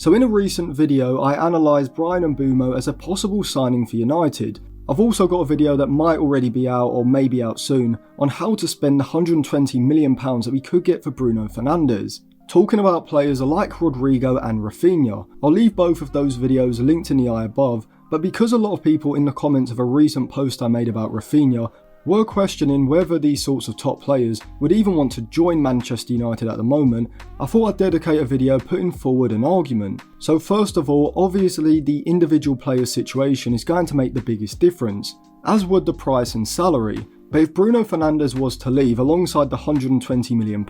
So in a recent video, I analysed Bryan Mbeumo as a possible signing for United. I've also got a video that might already be out or may be out soon on how to spend the £120 million that we could get for Bruno Fernandes. Talking about players like Rodrigo and Raphinha, I'll leave both of those videos linked in the eye above, but because a lot of people in the comments of a recent post I made about Raphinha were questioning whether these sorts of top players would even want to join Manchester United at the moment, I thought I'd dedicate a video putting forward an argument. So first of all, obviously the individual player's situation is going to make the biggest difference, as would the price and salary. But if Bruno Fernandes was to leave alongside the £120 million,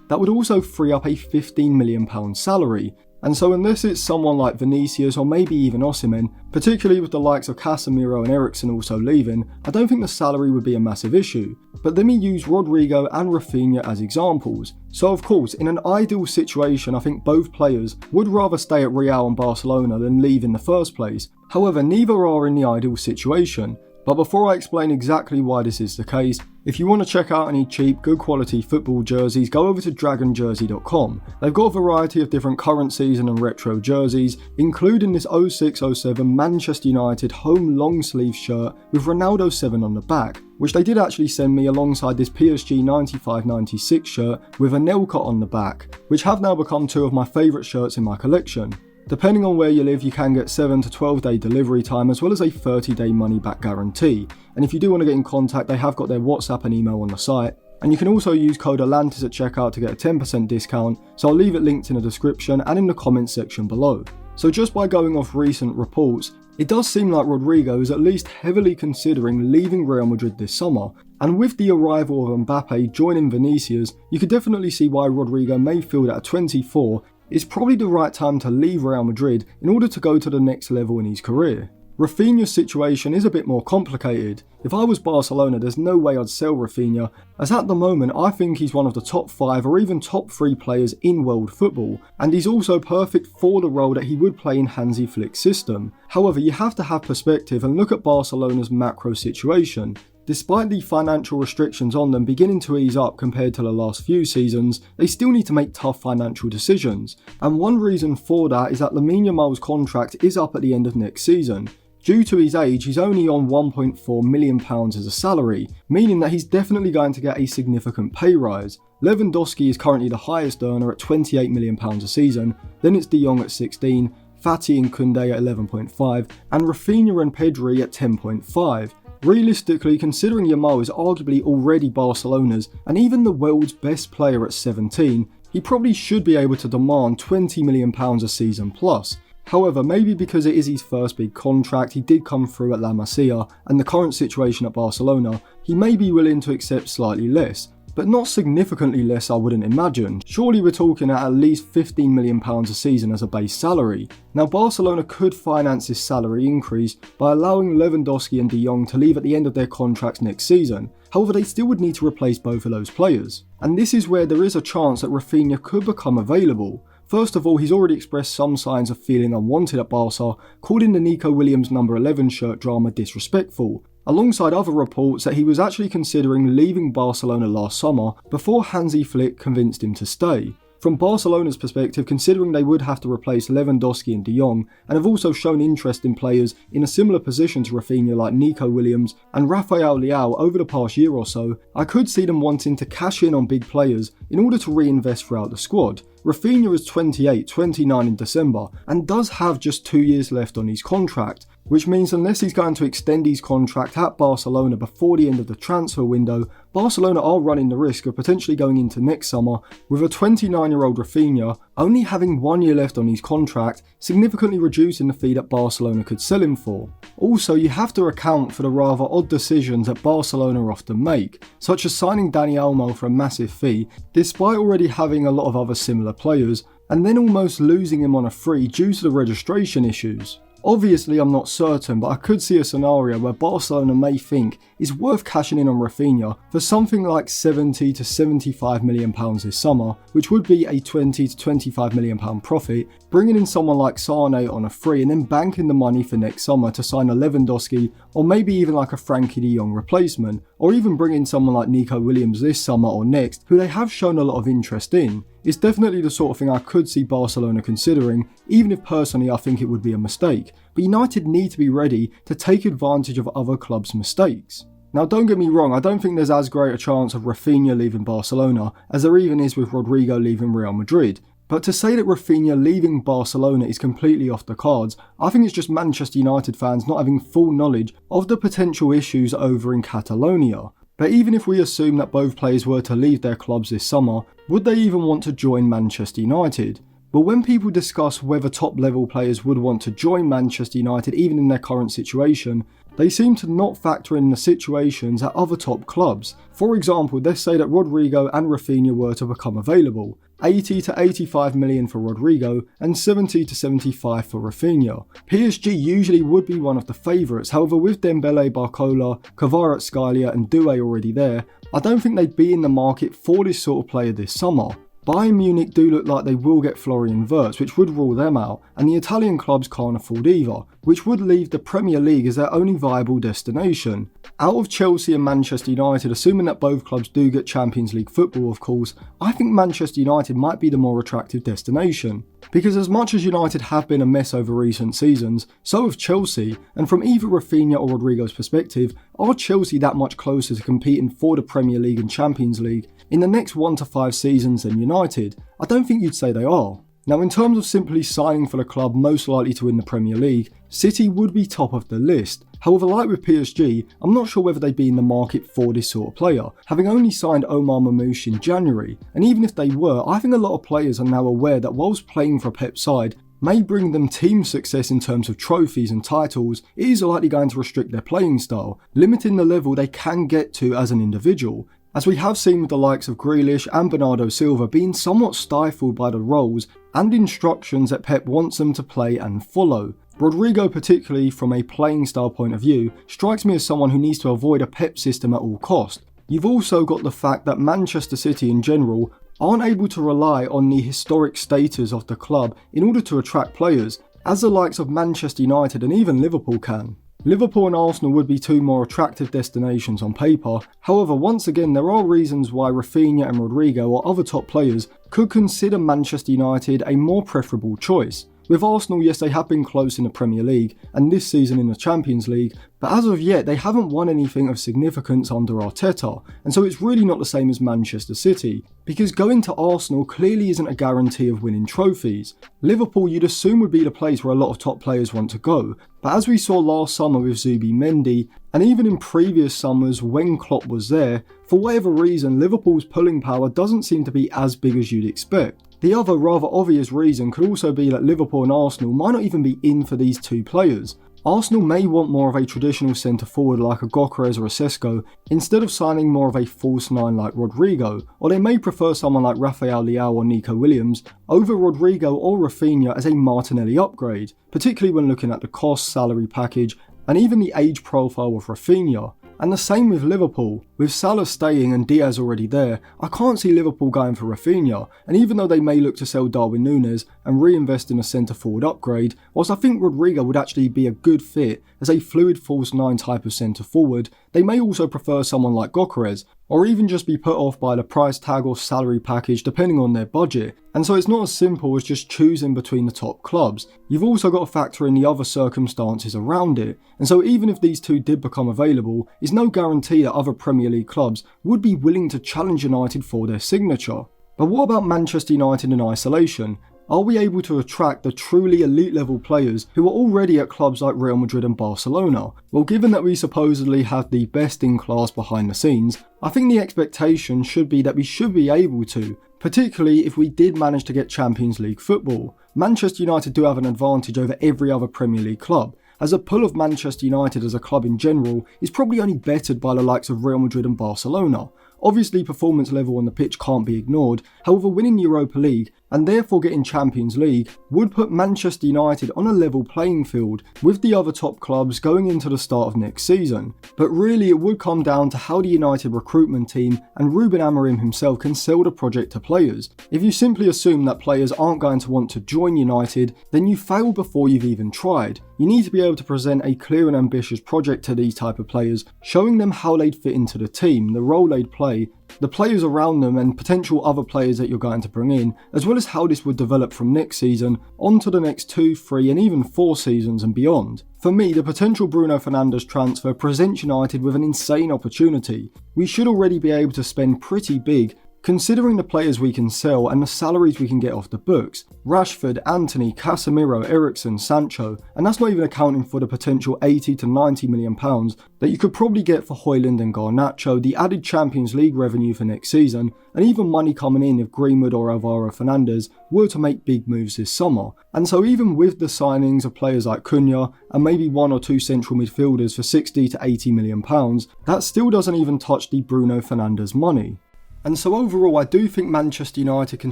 that would also free up a £15 million salary. And so unless it's someone like Vinicius or maybe even Osimhen, particularly with the likes of Casemiro and Eriksen also leaving, I don't think the salary would be a massive issue. But let me use Rodrigo and Raphinha as examples. So of course, in an ideal situation, I think both players would rather stay at Real and Barcelona than leave in the first place. However, neither are in the ideal situation. But before I explain exactly why this is the case, if you want to check out any cheap, good quality football jerseys, go over to dragonjersey.com. They've got a variety of different current season and retro jerseys, including this 06-07 Manchester United home long sleeve shirt with Ronaldo 7 on the back, which they did actually send me alongside this PSG 95-96 shirt with Anelka on the back, which have now become two of my favourite shirts in my collection. Depending on where you live, you can get 7 to 12 day delivery time as well as a 30-day money back guarantee. And if you do want to get in contact, they have got their WhatsApp and email on the site. And you can also use code Atlantis at checkout to get a 10% discount, so I'll leave it linked in the description and in the comments section below. So just by going off recent reports, it does seem like Rodrigo is at least heavily considering leaving Real Madrid this summer. And with the arrival of Mbappe joining Vinicius, you could definitely see why Rodrigo may feel that at 24, it's probably the right time to leave Real Madrid in order to go to the next level in his career. Raphinha's situation is a bit more complicated. If I was Barcelona, there's no way I'd sell Raphinha, as at the moment I think he's one of the top 5 or even top 3 players in world football, and he's also perfect for the role that he would play in Hansi Flick's system. However, you have to have perspective and look at Barcelona's macro situation. Despite the financial restrictions on them beginning to ease up compared to the last few seasons, they still need to make tough financial decisions. And one reason for that is that Lamine Yamal's contract is up at the end of next season. Due to his age, he's only on £1.4 million as a salary, meaning that he's definitely going to get a significant pay rise. Lewandowski is currently the highest earner at £28 million a season, then it's De Jong at 16, Fati and Koundé at 11.5, and Raphinha and Pedri at 10.5. Realistically, considering Yamal is arguably already Barcelona's and even the world's best player at 17, he probably should be able to demand £20 million a season plus. However, maybe because it is his first big contract, he did come through at La Masia, and the current situation at Barcelona, he may be willing to accept slightly less. But not significantly less, I wouldn't imagine. Surely we're talking at least £15 million a season as a base salary. Now Barcelona could finance this salary increase by allowing Lewandowski and De Jong to leave at the end of their contracts next season. However, they still would need to replace both of those players. And this is where there is a chance that Raphinha could become available. First of all, he's already expressed some signs of feeling unwanted at Barca, calling the Nico Williams number 11 shirt drama disrespectful, alongside other reports that he was actually considering leaving Barcelona last summer before Hansi Flick convinced him to stay. From Barcelona's perspective, considering they would have to replace Lewandowski and De Jong, and have also shown interest in players in a similar position to Raphinha like Nico Williams and Rafael Leao over the past year or so, I could see them wanting to cash in on big players in order to reinvest throughout the squad. Raphinha is 29 in December and does have just 2 years left on his contract, which means unless he's going to extend his contract at Barcelona before the end of the transfer window, Barcelona are running the risk of potentially going into next summer with a 29-year-old Raphinha only having 1 year left on his contract, significantly reducing the fee that Barcelona could sell him for. Also, you have to account for the rather odd decisions that Barcelona often make, such as signing Dani Olmo for a massive fee, despite already having a lot of other similar players, and then almost losing him on a free due to the registration issues. Obviously I'm not certain, but I could see a scenario where Barcelona may think it's worth cashing in on Raphinha for something like £70 to £75 million this summer, which would be a £20 to £25 million profit, bringing in someone like Sane on a free and then banking the money for next summer to sign a Lewandowski or maybe even like a Frankie de Jong replacement, or even bring in someone like Nico Williams this summer or next who they have shown a lot of interest in. it's definitely the sort of thing I could see Barcelona considering, even if personally I think it would be a mistake. But United need to be ready to take advantage of other clubs' mistakes. Now don't get me wrong, I don't think there's as great a chance of Raphinha leaving Barcelona as there even is with Rodrigo leaving Real Madrid. But to say that Raphinha leaving Barcelona is completely off the cards, I think it's just Manchester United fans not having full knowledge of the potential issues over in Catalonia. But even if we assume that both players were to leave their clubs this summer, would they even want to join Manchester United? But when people discuss whether top level players would want to join Manchester United even in their current situation, they seem to not factor in the situations at other top clubs. For example, let's say that Rodrigo and Raphinha were to become available. 80 to 85 million for Rodrigo and 70 to 75 for Raphinha. PSG usually would be one of the favourites, however with Dembele, Barcola, Kvaratskhelia and Doué already there, I don't think they'd be in the market for this sort of player this summer. Bayern Munich do look like they will get Florian Wirtz, which would rule them out, and the Italian clubs can't afford either, which would leave the Premier League as their only viable destination. Out of Chelsea and Manchester United, assuming that both clubs do get Champions League football of course, I think Manchester United might be the more attractive destination. Because as much as United have been a mess over recent seasons, so have Chelsea, and from either Raphinha or Rodrigo's perspective, are Chelsea that much closer to competing for the Premier League and Champions League in the next 1 to 5 seasons than United? I don't think you'd say they are. Now in terms of simply signing for the club most likely to win the Premier League, City would be top of the list. However, like with PSG, I'm not sure whether they'd be in the market for this sort of player, having only signed Omar Mamouche in January, and even if they were, I think a lot of players are now aware that whilst playing for a Pep's side may bring them team success in terms of trophies and titles, it is likely going to restrict their playing style, limiting the level they can get to as an individual. As we have seen with the likes of Grealish and Bernardo Silva being somewhat stifled by the roles and instructions that Pep wants them to play and follow. Rodrigo, particularly from a playing style point of view, strikes me as someone who needs to avoid a Pep system at all cost. You've also got the fact that Manchester City in general aren't able to rely on the historic status of the club in order to attract players, as the likes of Manchester United and even Liverpool can. Liverpool and Arsenal would be two more attractive destinations on paper, however once again there are reasons why Raphinha and Rodrigo or other top players could consider Manchester United a more preferable choice. With Arsenal, yes, they have been close in the Premier League and this season in the Champions League, but as of yet they haven't won anything of significance under Arteta, and so it's really not the same as Manchester City, because going to Arsenal clearly isn't a guarantee of winning trophies. Liverpool you'd assume would be the place where a lot of top players want to go, but as we saw last summer with Zubimendi, and even in previous summers when Klopp was there, for whatever reason Liverpool's pulling power doesn't seem to be as big as you'd expect. The other rather obvious reason could also be that Liverpool and Arsenal might not even be in for these two players. Arsenal may want more of a traditional centre forward like a Gyökeres or a Sesko instead of signing more of a false nine like Rodrigo, or they may prefer someone like Rafael Leao or Nico Williams over Rodrigo or Raphinha as a Martinelli upgrade, particularly when looking at the cost, salary package and even the age profile of Raphinha. And the same with Liverpool. With Salah staying and Diaz already there, I can't see Liverpool going for Raphinha, and even though they may look to sell Darwin Núñez and reinvest in a centre forward upgrade, whilst I think Rodrigo would actually be a good fit as a fluid false nine type of centre forward, they may also prefer someone like Gyökeres, or even just be put off by the price tag or salary package depending on their budget. And so it's not as simple as just choosing between the top clubs. You've also got to factor in the other circumstances around it, and so even if these two did become available, it's no guarantee that other Premier League clubs would be willing to challenge United for their signature. But what about Manchester United in isolation? Are we able to attract the truly elite level players who are already at clubs like Real Madrid and Barcelona? Well, given that we supposedly have the best in class behind the scenes, I think the expectation should be that we should be able to, particularly if we did manage to get Champions League football. Manchester United do have an advantage over every other Premier League club, as a pull of Manchester United as a club in general is probably only bettered by the likes of Real Madrid and Barcelona. Obviously performance level on the pitch can't be ignored, however winning Europa League and therefore getting Champions League would put Manchester United on a level playing field with the other top clubs going into the start of next season. But really it would come down to how the United recruitment team and Ruben Amorim himself can sell the project to players. If you simply assume that players aren't going to want to join United, then you fail before you've even tried. You need to be able to present a clear and ambitious project to these type of players, showing them how they'd fit into the team, the role they'd play, the players around them and potential other players that you're going to bring in, as well as how this would develop from next season on to the next 2, 3 and even 4 seasons and beyond. For me, the potential Bruno Fernandes transfer presents United with an insane opportunity. We should already be able to spend pretty big, considering the players we can sell and the salaries we can get off the books. Rashford, Antony, Casemiro, Eriksen, Sancho, and that's not even accounting for the potential 80 to 90 million pounds that you could probably get for Højlund and Garnacho, the added Champions League revenue for next season, and even money coming in if Greenwood or Alvaro Fernandes were to make big moves this summer. And so even with the signings of players like Cunha and maybe 1 or 2 central midfielders for 60 to 80 million pounds, that still doesn't even touch the Bruno Fernandes money. And so overall, I do think Manchester United can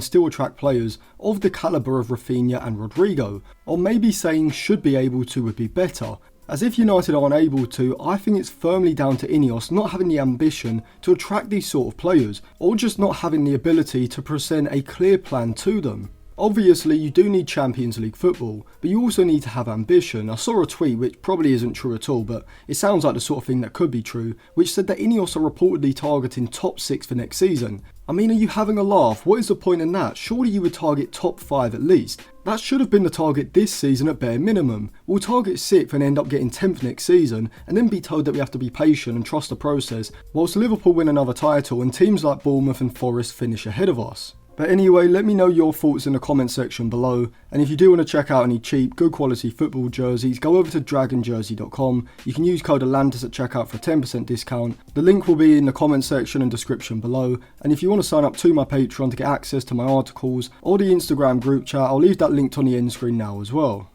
still attract players of the calibre of Raphinha and Rodrigo, or maybe saying should be able to would be better, as if United are unable to, I think it's firmly down to Ineos not having the ambition to attract these sort of players, or just not having the ability to present a clear plan to them. Obviously, you do need Champions League football, but you also need to have ambition. I saw a tweet, which probably isn't true at all, but it sounds like the sort of thing that could be true, which said that Ineos are reportedly targeting top 6 for next season. I mean, are you having a laugh? What is the point in that? Surely you would target top 5 at least. That should have been the target this season at bare minimum. We'll target 6th and end up getting 10th next season, and then be told that we have to be patient and trust the process, whilst Liverpool win another title and teams like Bournemouth and Forest finish ahead of us. But anyway, let me know your thoughts in the comment section below, and if you do want to check out any cheap, good quality football jerseys, go over to dragonjersey.com. You can use code Atlantis at checkout for a 10% discount. The link will be in the comment section and description below, and if you want to sign up to my Patreon to get access to my articles or the Instagram group chat, I'll leave that linked on the end screen now as well.